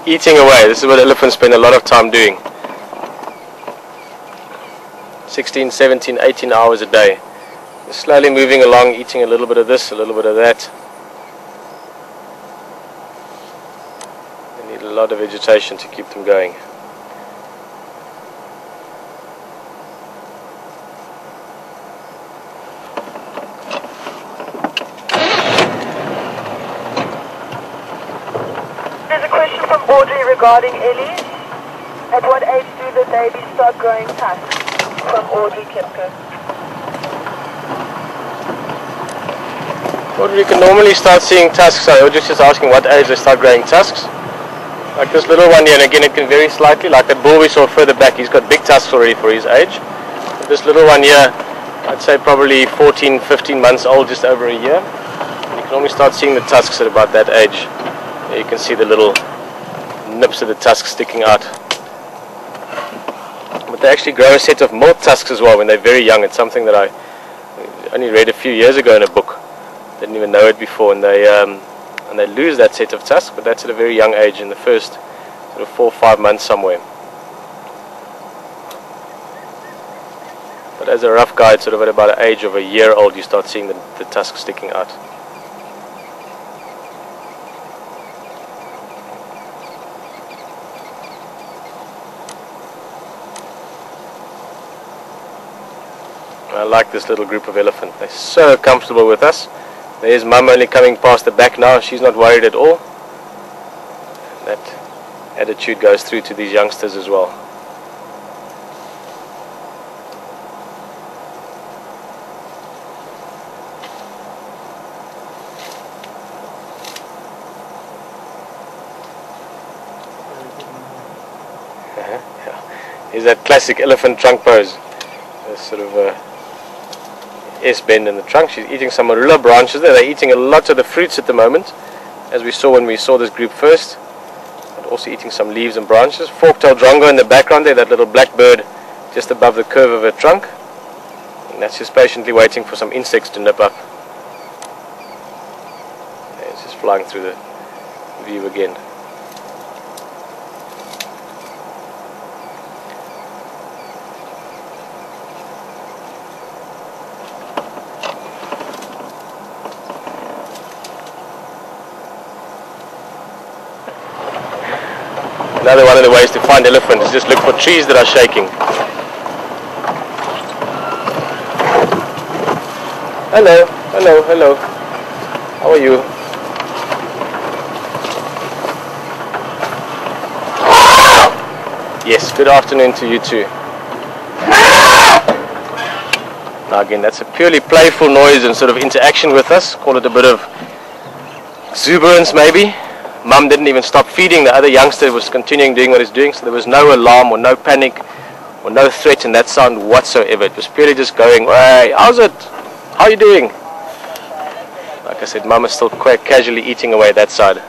Eating away. This is what elephants spend a lot of time doing. 16, 17, 18 hours a day. They're slowly moving along, eating a little bit of this, a little bit of that. They need a lot of vegetation to keep them going. There's a question from Audrey regarding Ellie. At what age do the babies start growing tusks? From Audrey Kipker. Well, you can normally start seeing tusks. I was just asking what age they start growing tusks. Like this little one here, and again it can vary slightly. Like that bull we saw further back, he's got big tusks already for his age. But this little one here, I'd say probably 14, 15 months old, just over a year. And you can only start seeing the tusks at about that age. There you can see the little nips of the tusks sticking out. But they actually grow a set of more tusks as well when they're very young. It's something that I only read a few years ago in a book. Didn't even know it before, and they lose that set of tusks, but that's at a very young age, in the first sort of 4 or 5 months somewhere. But as a rough guide, sort of at about an age of a year old, you start seeing the tusks sticking out. I like this little group of elephant. They're so comfortable with us. There's Mum only coming past the back now. She's not worried at all. That attitude goes through to these youngsters as well. Yeah. Here's that classic elephant trunk pose. This sort of S-bend in the trunk. She's eating some marula branches there. They're eating a lot of the fruits at the moment, as we saw when we saw this group first, but also eating some leaves and branches. Fork-tailed drongo in the background there, that little black bird just above the curve of her trunk, and that's just patiently waiting for some insects to nip up. Okay, it's just flying through the view again. Another one of the ways to find elephants is just look for trees that are shaking. Hello, hello, hello. How are you? Yes, good afternoon to you too. Now again, that's a purely playful noise and sort of interaction with us. Call it a bit of exuberance maybe. Mum didn't even stop feeding. The other youngster was continuing doing what he's doing, so there was no alarm or no panic or no threat in that sound whatsoever. It was purely just going, hey, how's it? How are you doing? Like I said, Mum is still quite casually eating away that side.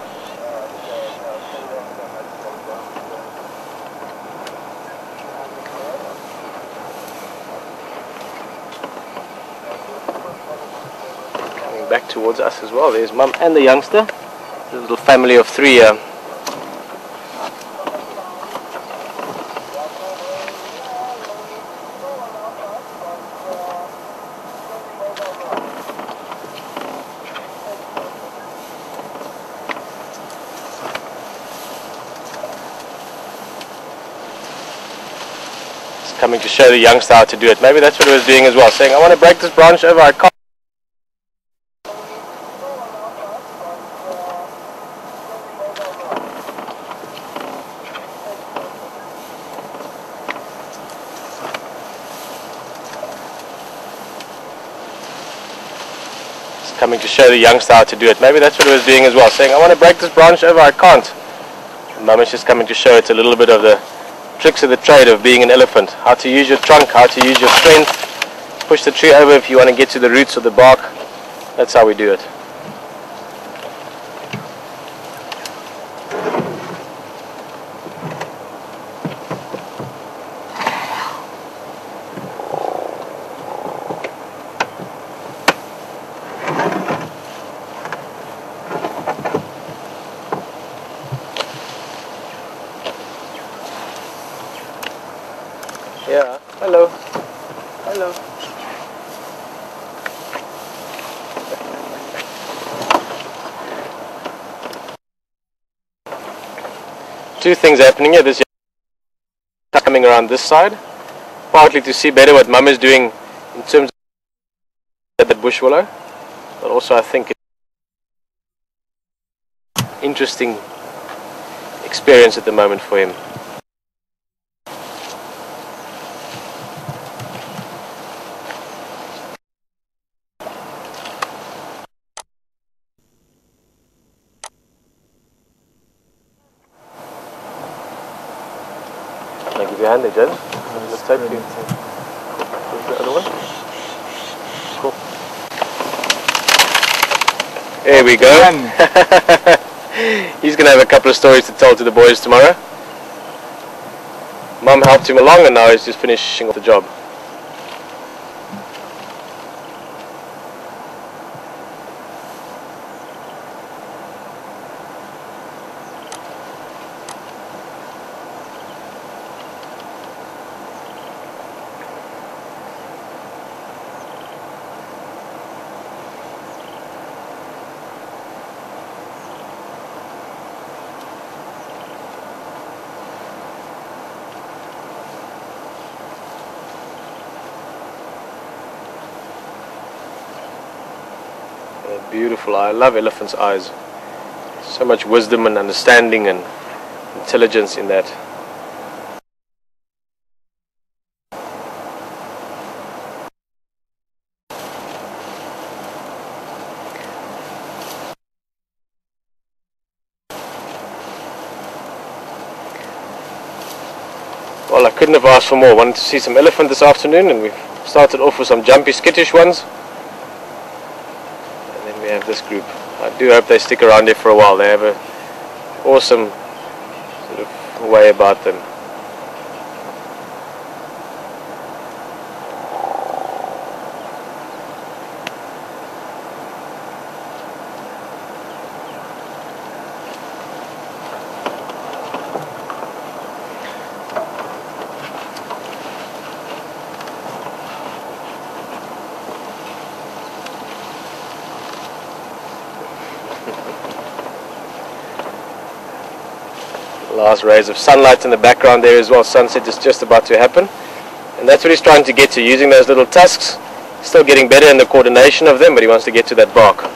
Coming back towards us as well. There's Mum and the youngster. A little family of 3 here. It's coming to show the youngster how to do it. Maybe that's what he was doing as well, saying, I want to break this branch over, I can't. Coming to show the youngster how to do it. Maybe that's what he was doing as well, saying, I want to break this branch over, I can't. And Mum is just coming to show it a little bit of the tricks of the trade of being an elephant. How to use your trunk, how to use your strength, push the tree over if you want to get to the roots of the bark. That's how we do it. two things happening here. This coming around this side, partly to see better what Mum is doing in terms of the bush willow, but also I think it's an interesting experience at the moment for him. Can I give you a hand there, Jen? Let's take you. Where's the other one? Cool. There we go. He's going to have a couple of stories to tell to the boys tomorrow. Mum helped him along and now he's just finishing off the job. Beautiful. I love elephants' eyes. So much wisdom and understanding and intelligence in that. Well, I couldn't have asked for more. Wanted to see some elephant this afternoon, and we've started off with some jumpy, skittish ones. We have this group. I do hope they stick around here for a while. They have an awesome sort of way about them. Last rays of sunlight in the background there as well. Sunset is just about to happen, and that's what he's trying to get to, using those little tusks. Still getting better in the coordination of them, but he wants to get to that bark.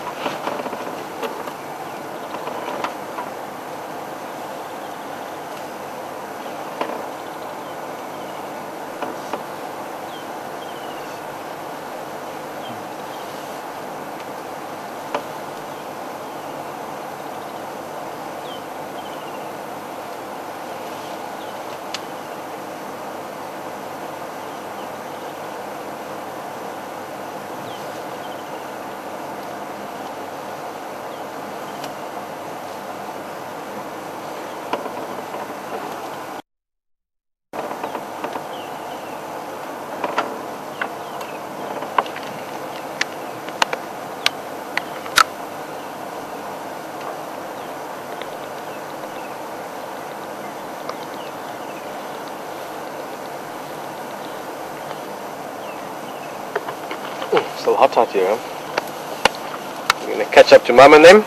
Still hot out here, huh? We're going to catch up to Mum and them.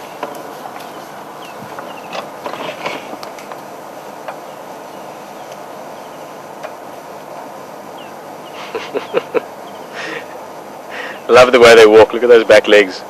Love the way they walk. Look at those back legs.